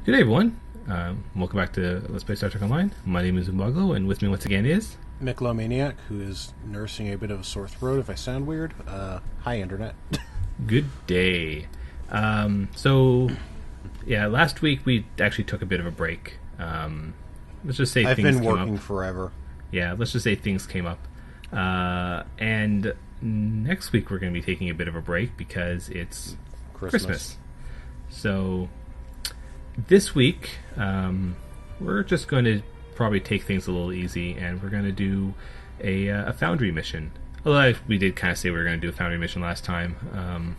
Good day, everyone. Welcome back to Let's Play Star Trek Online. My name is Umbaglo, and with me once again is... Miklomaniac, who is nursing a bit of a sore throat if I sound weird. Hi, Internet. Good day. Last week we actually took a bit of a break. Let's just say I've things been came working up. forever. Yeah, let's just say things came up. And next week we're going to be taking a bit of a break because it's Christmas. So this week we're just going to probably take things a little easy, and we're going to do a Foundry mission. Although we did kind of say we were going to do a Foundry mission last time.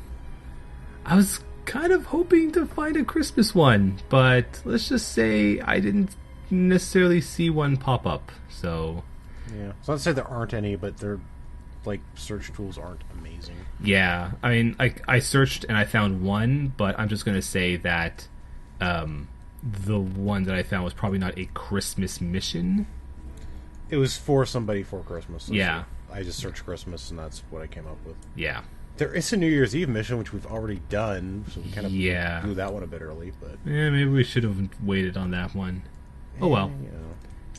I was kind of hoping to find a Christmas one, but let's just say I didn't necessarily see one pop up. So Yeah. So I'd say there aren't any, but they're like search tools aren't amazing. yeah, I mean, I searched and I found one, but I'm just going to say that the one that I found was probably not a Christmas mission. It was for somebody for Christmas. So Yeah. I just searched Christmas, and that's what I came up with. Yeah. There is a New Year's Eve mission, which we've already done, so we kind of Yeah. blew that one a bit early. But Yeah, maybe we should have waited on that one. Oh well.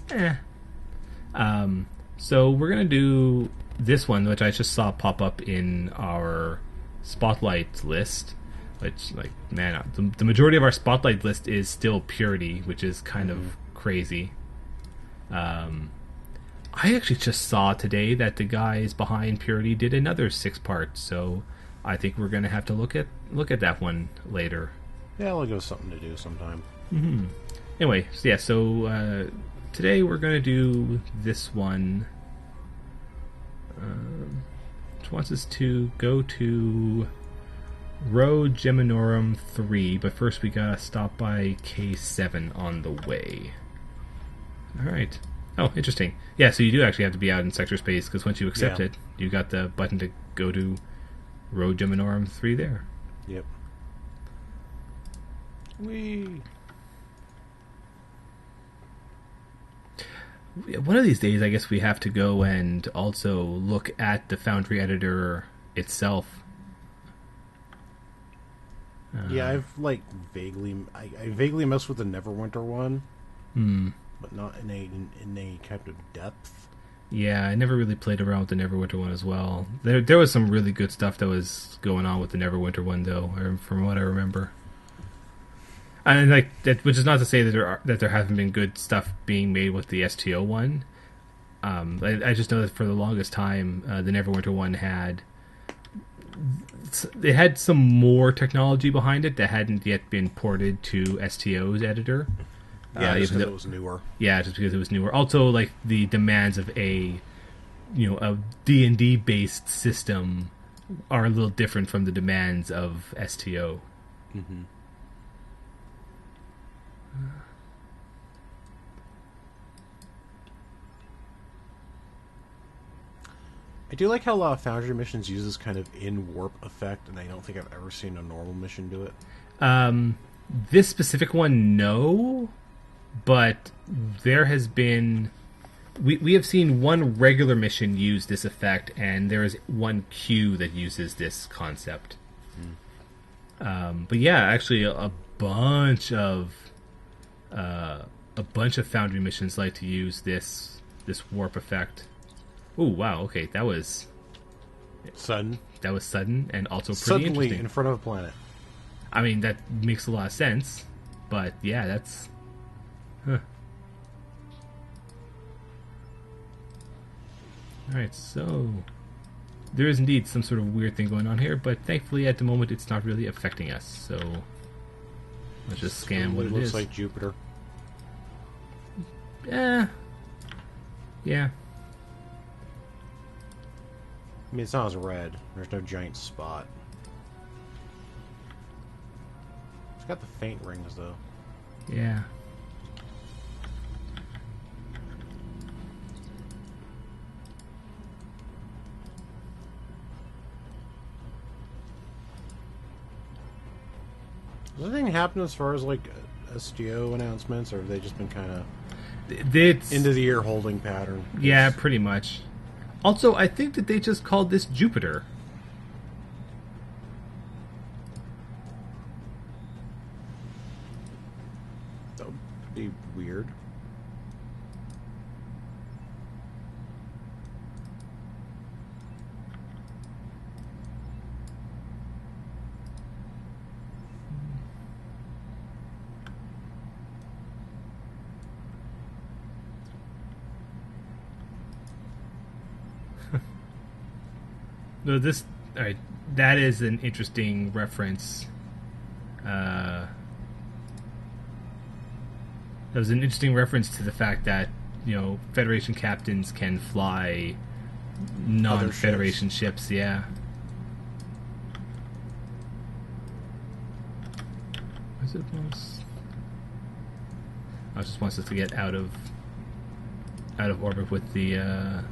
You know. So we're gonna do this one, which I just saw pop up in our spotlight list. Which, like, man, the majority of our spotlight list is still Purity, which is kind of crazy. I actually just saw today that the guys behind Purity did another 6-part, so I think we're gonna have to look at that one later. Yeah, I'll give us something to do sometime. Anyway, so today we're going to do this one. Which wants us to go to Rho Geminorum 3, but first we gotta stop by K7 on the way. Alright. Oh, interesting. Yeah, so you do actually have to be out in sector space, because once you accept Yeah. it, you got the button to go to Rho Geminorum 3 there. Yep. One of these days, I guess we have to go and also look at the Foundry editor itself. Yeah, I've like vaguely, I vaguely messed with the Neverwinter one, but not in a kind of depth. Yeah, I never really played around with the Neverwinter one as well. There was some really good stuff that was going on with the Neverwinter one, though, from what I remember. And like that, which is not to say that there haven't been good stuff being made with the STO one. I just know that for the longest time, the Neverwinter one had some more technology behind it that hadn't yet been ported to STO's editor. Yeah, just even because though- it was newer. Yeah, just because it was newer. Also, like the demands of a D&D based system are a little different from the demands of STO. Mm-hmm. I do like how a lot of Foundry missions use this kind of in-warp effect, and I don't think I've ever seen a normal mission do it. This specific one, no, but there has been... We have seen one regular mission use this effect, and there is one queue that uses this concept. But yeah, actually, a bunch of Foundry missions like to use this warp effect. Oh wow! Okay, that was Sudden. and also pretty Suddenly interesting. in front of a planet. I mean, that makes a lot of sense, but yeah, that's... Huh. Alright, so... There is indeed some sort of weird thing going on here, but thankfully at the moment it's not really affecting us, so... Let's just scan what it looks is. like Jupiter. Yeah. I mean, it's not as red. There's no giant spot. It's got the faint rings, though. Yeah. Does anything happen as far as, like, STO announcements, or have they just been kind of It's... into the ear holding pattern? Yeah, pretty much. Also, I think that they just called this Jupiter. Be weird. No, this. All right, that is an interesting reference. That was an interesting reference to the fact that, you know, Federation captains can fly non-Federation ships. Yeah. Is it most? I just wants us to get out of orbit with the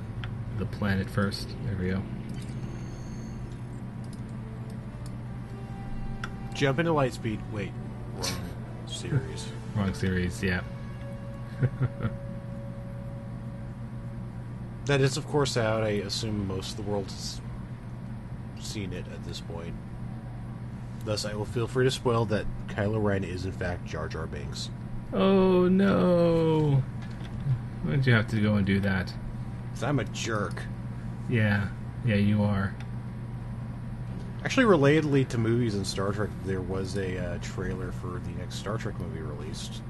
planet first. There we go. Jump into Lightspeed. Wait, wrong series. Wrong series, yeah. That is, of course, out. I assume most of the world has seen it at this point. Thus, I will feel free to spoil that Kylo Ren is, in fact, Jar Jar Binks. Oh, no. Why did you have to go and do that? 'Cause I'm a jerk. Yeah, you are. Actually, relatedly to movies and Star Trek, there was a trailer for the next Star Trek movie released.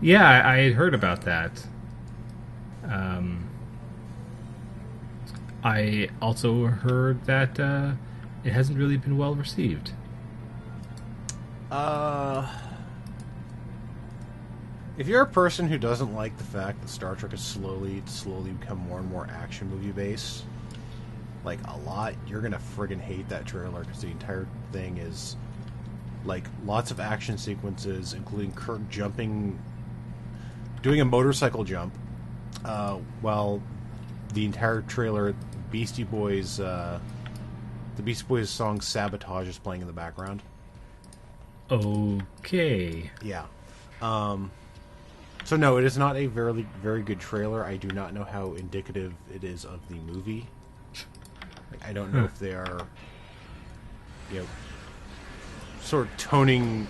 Yeah, I had heard about that. I also heard that it hasn't really been well received. If you're a person who doesn't like the fact that Star Trek has slowly become more and more action movie based, like a lot, you're gonna friggin' hate that trailer because the entire thing is like lots of action sequences, including Kirk doing a motorcycle jump, while the entire trailer, the Beastie Boys song "Sabotage" is playing in the background. Okay. Yeah. So no, it is not a very, very good trailer. I do not know how indicative it is of the movie. I don't know if they are, you know, sort of toning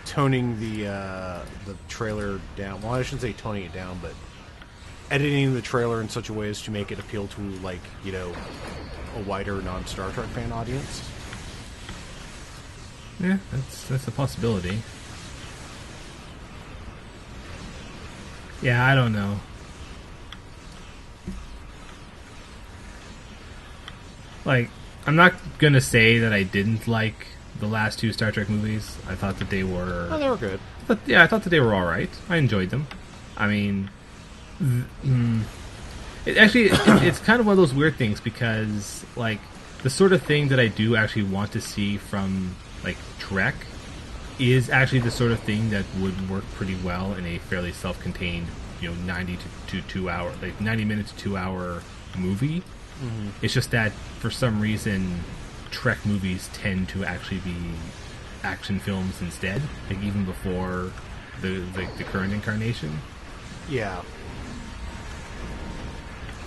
the trailer down. Well, I shouldn't say toning it down, but editing the trailer in such a way as to make it appeal to, like, you know, a wider non-Star Trek fan audience. Yeah, that's a possibility. Yeah, I don't know. Like, I'm not gonna say that I didn't like the last two Star Trek movies. I thought that they were... Oh, they were good. But yeah, I thought that they were alright. I enjoyed them. I mean... It's kind of one of those weird things because, like, the sort of thing that I do actually want to see from, like, Trek is actually the sort of thing that would work pretty well in a fairly self-contained, you know, 90 to 2 hour, like 90 minute to 2 hour movie. Mm-hmm. It's just that for some reason Trek movies tend to actually be action films instead, like even before the current incarnation. Yeah.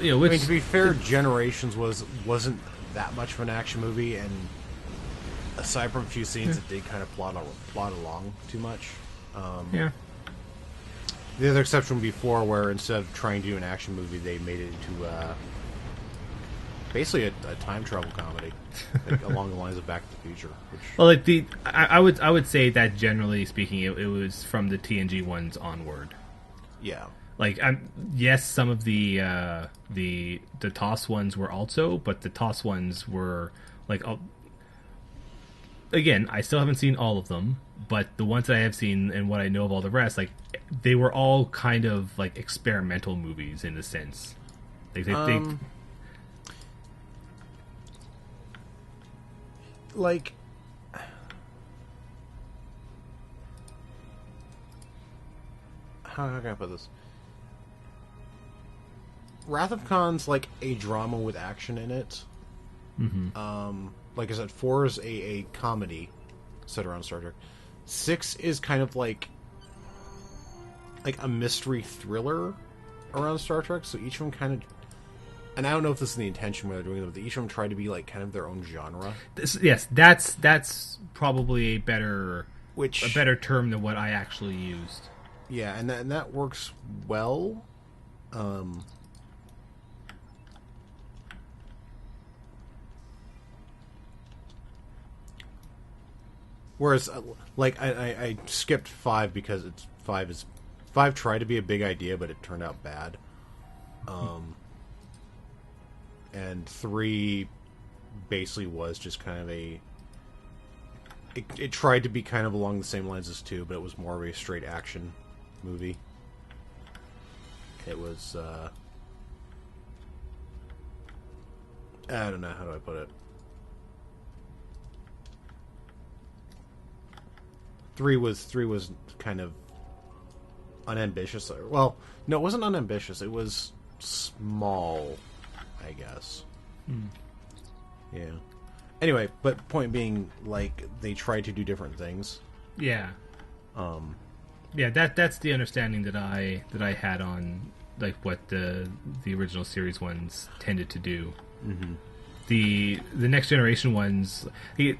You know, which, I mean, to be fair, Generations wasn't that much of an action movie, and aside from a few scenes, it did kind of plot along too much. Yeah. The other exception would be 4, where instead of trying to do an action movie, they made it into basically a time travel comedy, like, along the lines of Back to the Future. Which... Well, like I would say that generally speaking, it was from the TNG ones onward. Yeah. Like, yes, some of the TOS ones were also, but the TOS ones were like, again, I still haven't seen all of them, but the ones that I have seen and what I know of all the rest, like, they were all kind of like experimental movies in a sense. Like, like, how can I put this? Wrath of Khan's like a drama with action in it. Mm-hmm. Like I said, 4 is a comedy set around Star Trek. 6 is kind of like a mystery thriller around Star Trek. So each of them kind of, and I don't know if this is the intention where they're doing it, but each of them try to be like kind of their own genre. Yes, that's probably a better which a better term than what I actually used. Yeah, and that works well. Whereas, like, I skipped 5 because it's 5 tried to be a big idea, but it turned out bad. And 3 basically was just kind of it tried to be kind of along the same lines as 2, but it was more of a straight action movie. It was, I don't know, how do I put it? 3 was kind of unambitious. Well, no, it wasn't unambitious. It was small, I guess. Yeah. Anyway, but point being, like, they tried to do different things. Yeah. Yeah, that's the understanding that I had on, like, what the original series ones tended to do. Mm-hmm. The Next Generation ones, which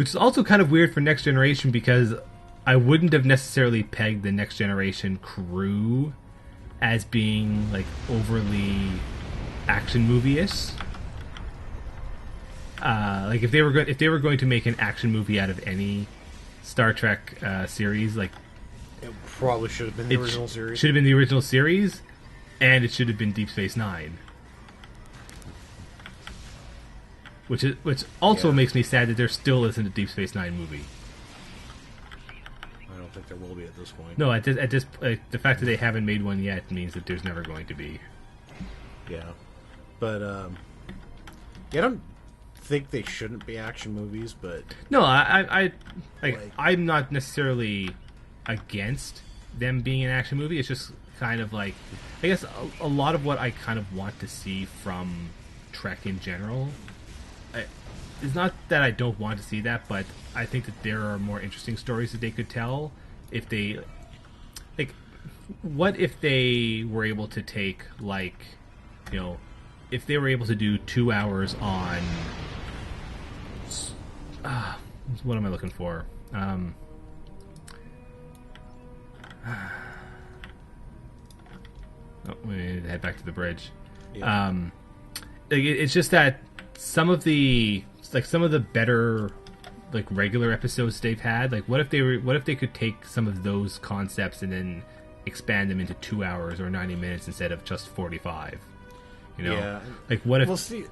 is also kind of weird for Next Generation, because I wouldn't have necessarily pegged the Next Generation crew as being, like, overly action movie-ish. Like, if they were going to make an action movie out of any Star Trek series, like, it probably should have been the original series. Should have been the original series, and it should have been Deep Space Nine. Which also makes me sad that there still isn't a Deep Space Nine movie. I don't think there will be at this point. No, at this the fact that they haven't made one yet means that there's never going to be. Yeah, but I don't think they shouldn't be action movies, but no, I'm not necessarily against them being an action movie. It's just kind of like, I guess a lot of what I kind of want to see from Trek in general. It's not that I don't want to see that, but I think that there are more interesting stories that they could tell if they, like, what if they were able to take, like, you know, if they were able to do 2 hours on, what am I looking for? Oh, we need to head back to the bridge. yeah. It's just that some of the better, like, regular episodes they've had, like, what if they could take some of those concepts and then expand them into 2 hours or 90 minutes instead of just 45? You know, Yeah. like, what if, We'll see.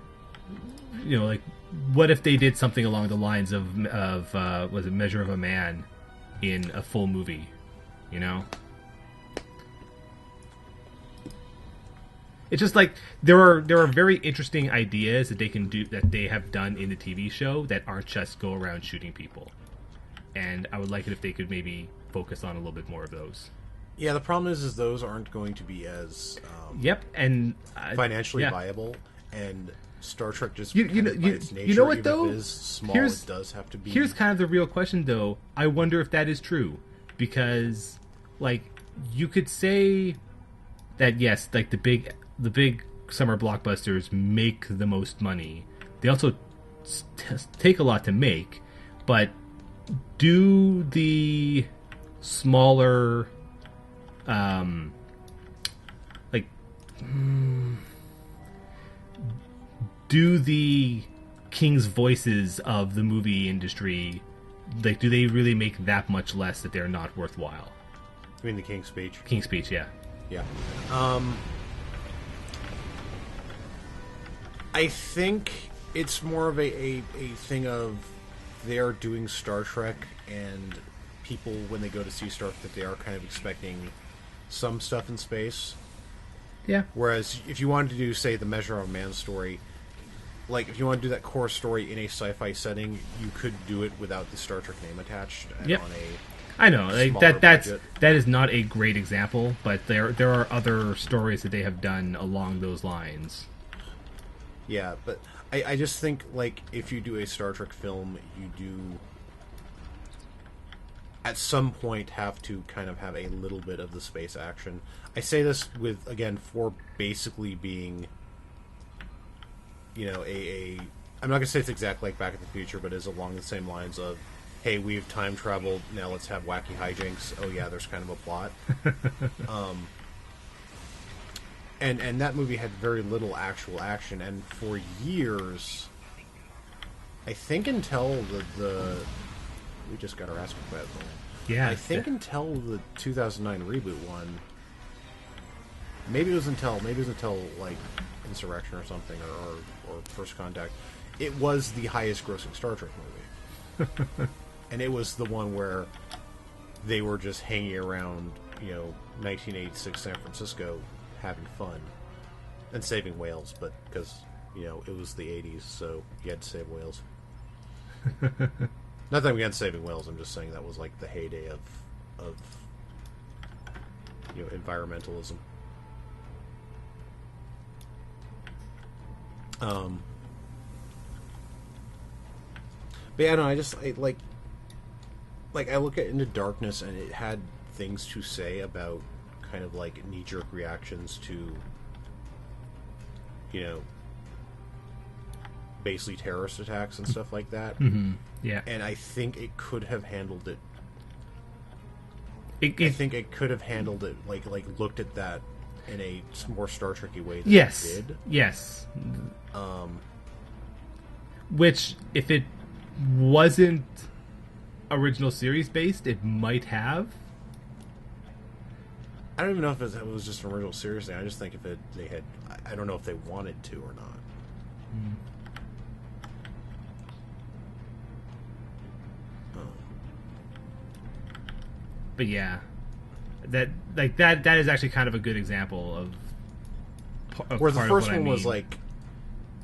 you know, like, what if they did something along the lines of was it Measure of a Man in a full movie? You know. It's just like there are very interesting ideas that they can do, that they have done in the TV show, that aren't just go around shooting people. And I would like it if they could maybe focus on a little bit more of those. Yeah, the problem is those aren't going to be as and financially viable, and Star Trek just by its nature, you know what even though? if it is small, it does have to be. Here's kind of the real question, though. I wonder if that is true, because, like, you could say that yes, like, the big summer blockbusters make the most money. They also take a lot to make, but do the smaller, do the King's voices of the movie industry, like, do they really make that much less that they're not worthwhile? I mean, the King's Speech. King's Speech, yeah. Yeah. I think it's more of a thing of they're doing Star Trek, and people, when they go to see Star Trek, they are kind of expecting some stuff in space. Yeah. Whereas if you wanted to do, say, the Measure of a Man story, like, if you want to do that core story in a sci-fi setting, you could do it without the Star Trek name attached. And Yep. on I know, like, that is not a great example, but there are other stories that they have done along those lines. Yeah, but I just think, like, if you do a Star Trek film, you do at some point have to kind of have a little bit of the space action. I say this with, again, for basically being, you know, I'm not going to say it's exactly like Back to the Future, but is along the same lines of hey, we've time traveled, now let's have wacky hijinks. Oh yeah, there's kind of a plot. And that movie had very little actual action, and for years, I think until the we just got our ass kicked by it. Yeah, I think until the 2009 reboot one, maybe it was until like Insurrection or something, or First Contact, it was the highest grossing Star Trek movie. And it was the one where they were just hanging around, 1986 San Francisco, having fun and saving whales, but because it was the 80s, so you had to save whales. Nothing against saving whales. I'm just saying that was like the heyday of environmentalism. But yeah, no, I look at Into Darkness, and it had things to say about kind of like knee-jerk reactions to, basically terrorist attacks and stuff like that. Mm-hmm. Yeah. And I think it could have handled it. I think it could have handled it, like looked at that in a more Star Trek-y way than it did. Yes. Which, if it wasn't original series based, it might have. I don't even know if it was just an original series thing. I just think if they had, I don't know if they wanted to or not. But yeah, that is actually kind of a good example of where the first one was mean. like,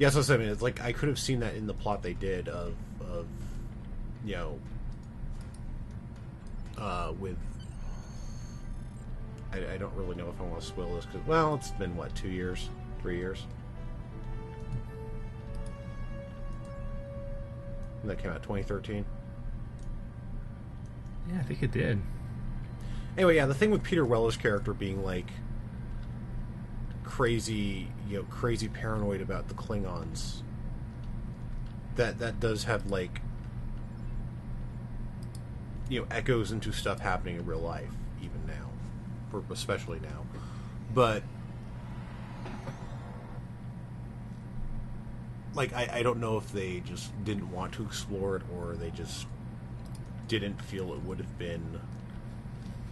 yes, that's what I mean. It's like I could have seen that in the plot they did of with. I don't really know if I want to spoil this because, well, it's been, 2 years? 3 years? And that came out 2013? Yeah, I think it did. Anyway, yeah, the thing with Peter Weller's character being, like, crazy paranoid about the Klingons, that does have, like, echoes into stuff happening in real life, even now. Especially now, but like I don't know if they just didn't want to explore it, or they just didn't feel it would have been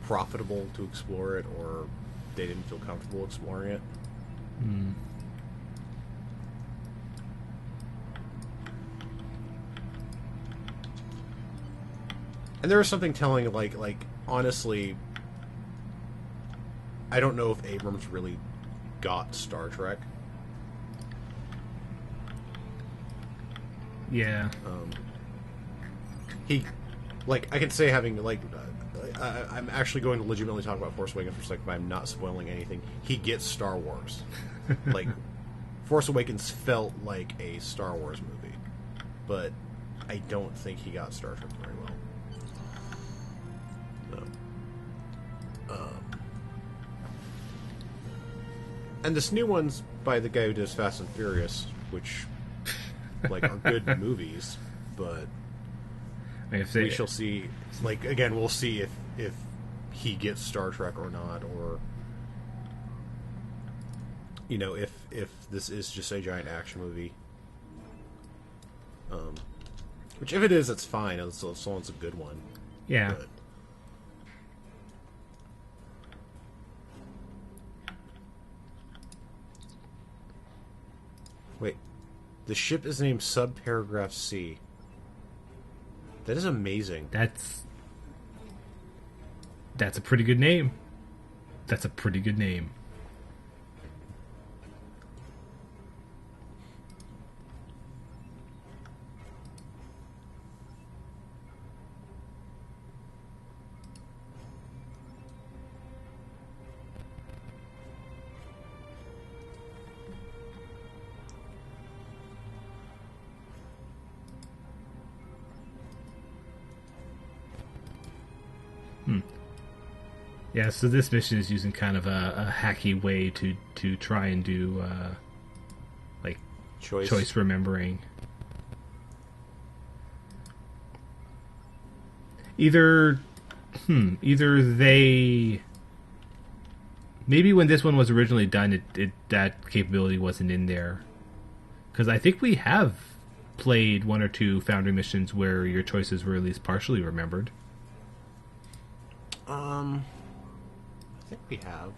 profitable to explore it, or they didn't feel comfortable exploring it. And there was something telling, like honestly, I don't know if Abrams really got Star Trek. Yeah. He, I can say having, I'm actually going to legitimately talk about Force Awakens for a second, but I'm not spoiling anything. He gets Star Wars. Force Awakens felt like a Star Wars movie, but I don't think he got Star Trek very well. And this new one's by the guy who does Fast and Furious, which, are good movies, but we shall see. Again, we'll see if he gets Star Trek or not, or, if this is just a giant action movie. Which, if it is, it's fine, as long as it's a good one. Yeah. But, wait, the ship is named Subparagraph C. That is amazing. That's a pretty good name. That's a pretty good name. Yeah, so this mission is using kind of a hacky way to try and do choice remembering. either they. Maybe when this one was originally done, that capability wasn't in there. Because I think we have played one or two Foundry missions where your choices were at least partially remembered. I think we have.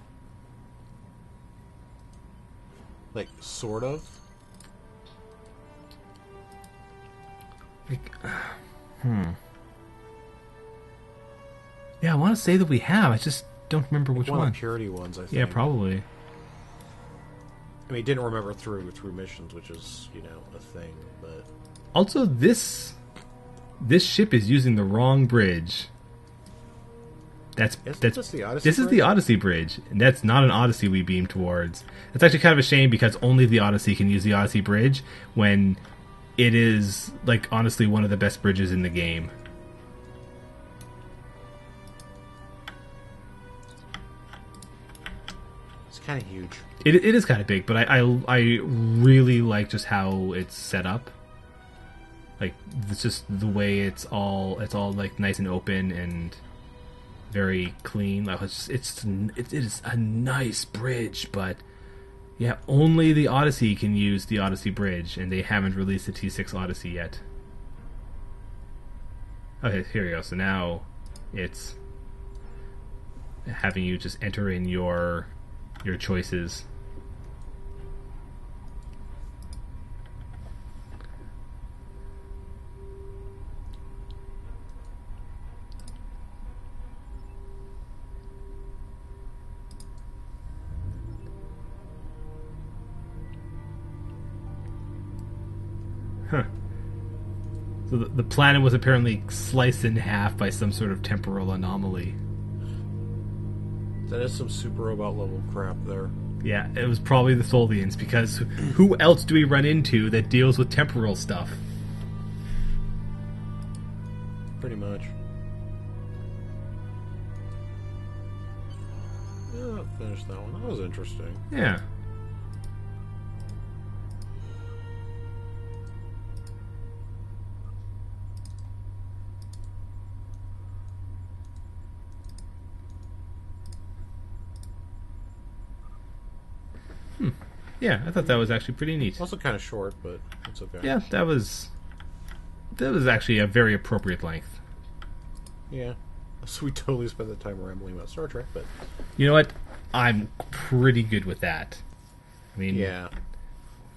Like, sort of. Like, Yeah, I want to say that we have. I just don't remember which one. One of the Purity ones, I think. Yeah, probably. I mean, didn't remember through missions, which is, a thing, but... Also, this ship is using the wrong bridge. That's the Odyssey This is the Odyssey bridge, and that's not an Odyssey we beam towards. It's actually kind of a shame because only the Odyssey can use the Odyssey bridge when it is, like, honestly one of the best bridges in the game. Kind of huge. It is kind of big, but I really like just how it's set up. Like, it's just the way it's all like nice and open and very clean. Like, it is a nice bridge, but yeah, only the Odyssey can use the Odyssey bridge, and they haven't released the T6 Odyssey yet. Okay, here we go. So now it's having you just enter in your choices. Huh. So the planet was apparently sliced in half by some sort of temporal anomaly. That is some super robot level crap there. Yeah, it was probably the Tholians, because who else do we run into that deals with temporal stuff? Pretty much. Yeah, finished that one. That was interesting. Yeah. Yeah, I thought that was actually pretty neat. Also kind of short, but it's okay. Yeah, that was actually a very appropriate length. Yeah. So we totally spent the time rambling about Star Trek, but... You know what? I'm pretty good with that. I mean... Yeah.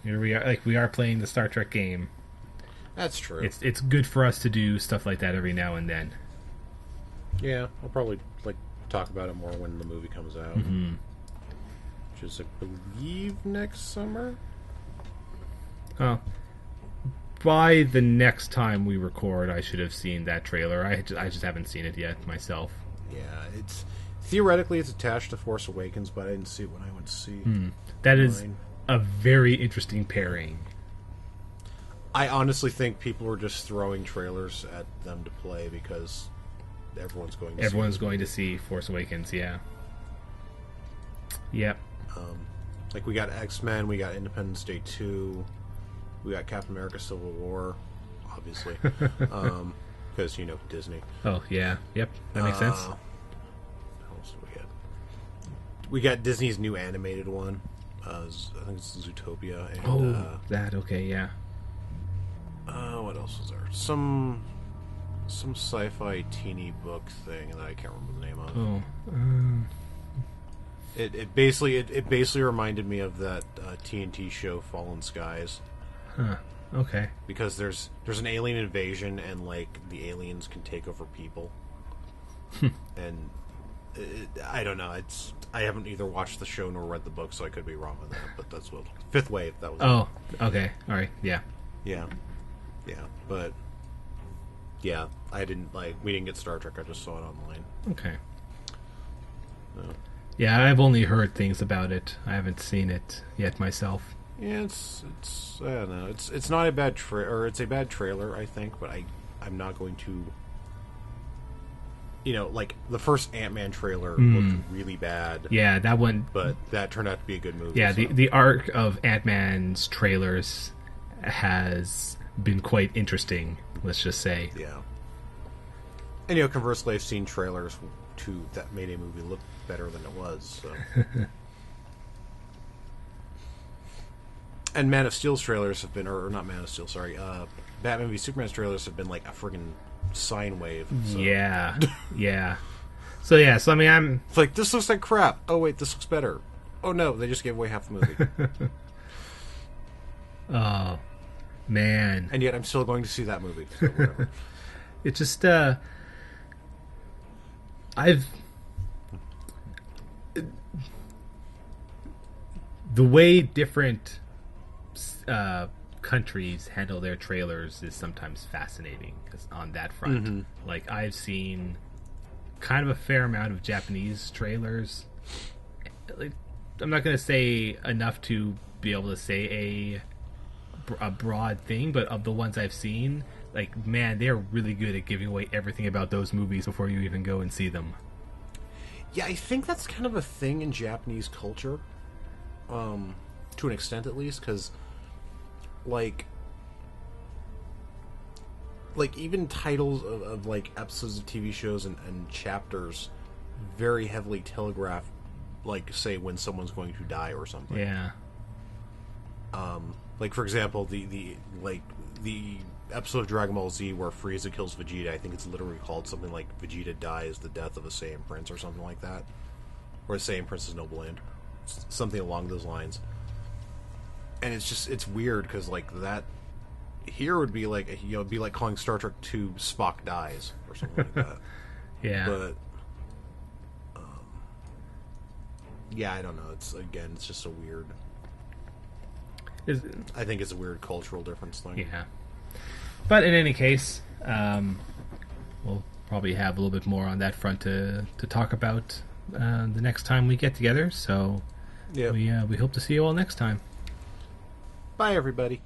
Here we are, we are playing the Star Trek game. That's true. It's good for us to do stuff like that every now and then. Yeah, I'll probably, talk about it more when the movie comes out. Mm-hmm. Which is, I believe, next summer? Oh. By the next time we record, I should have seen that trailer. I just haven't seen it yet myself. Yeah, theoretically it's attached to Force Awakens, but I didn't see it when I went to see That is a very interesting pairing. I honestly think people are just throwing trailers at them to play because everyone's going to see Force Awakens, yeah. Yep. We got X-Men, we got Independence Day 2, we got Captain America Civil War, obviously. Because, Disney. Oh, yeah. Yep. That makes sense. What else do we get? We got Disney's new animated one. I think it's Zootopia. And, that. Okay, yeah. What else was there? Some sci-fi teeny book thing that I can't remember the name of. It basically reminded me of that TNT show Fallen Skies. Huh. Okay. Because there's an alien invasion and the aliens can take over people. And I don't know. I haven't either watched the show nor read the book, so I could be wrong on that. But that's what Fifth Wave. That was. Oh. Okay. All right. Yeah. Yeah. But yeah, I didn't we didn't get Star Trek. I just saw it online. Okay. No. Yeah, I've only heard things about it. I haven't seen it yet myself. Yeah, it's I don't know. It's not a bad it's a bad trailer, I think, but I'm not going to. The first Ant-Man trailer looked really bad. Yeah, that one. But that turned out to be a good movie. Yeah, so. the arc of Ant-Man's trailers has been quite interesting. Let's just say. Yeah. And conversely, I've seen trailers that made a movie look better than it was. So. And Man of Steel's trailers have been, or not Man of Steel, sorry, Batman v Superman's trailers have been like a friggin' sine wave. So. Yeah, yeah. So I mean, I'm it's like, this looks like crap. Oh wait, this looks better. Oh no, they just gave away half the movie. Oh man! And yet, I'm still going to see that movie. So whatever. It just the way different countries handle their trailers is sometimes fascinating, because on that front, like I've seen kind of a fair amount of Japanese trailers. Like, I'm not going to say enough to be able to say a broad thing, but of the ones I've seen, like, man, they're really good at giving away everything about those movies before you even go and see them. Yeah, I think that's kind of a thing in Japanese culture, to an extent at least, because like even titles of like episodes of TV shows and chapters very heavily telegraph, like, say, when someone's going to die or something. Yeah. Like, for example, the episode of Dragon Ball Z where Frieza kills Vegeta, I think it's literally called something like Vegeta dies the death of a Saiyan prince or something like that, or a Saiyan prince's noble end, something along those lines. And it's weird because like that here would be like, it'd be like calling Star Trek 2 Spock dies or something like that. Yeah. But yeah, I don't know. It's just a weird. I think it's a weird cultural difference thing. Yeah. But in any case, we'll probably have a little bit more on that front to talk about the next time we get together. So yeah, we hope to see you all next time. Bye, everybody.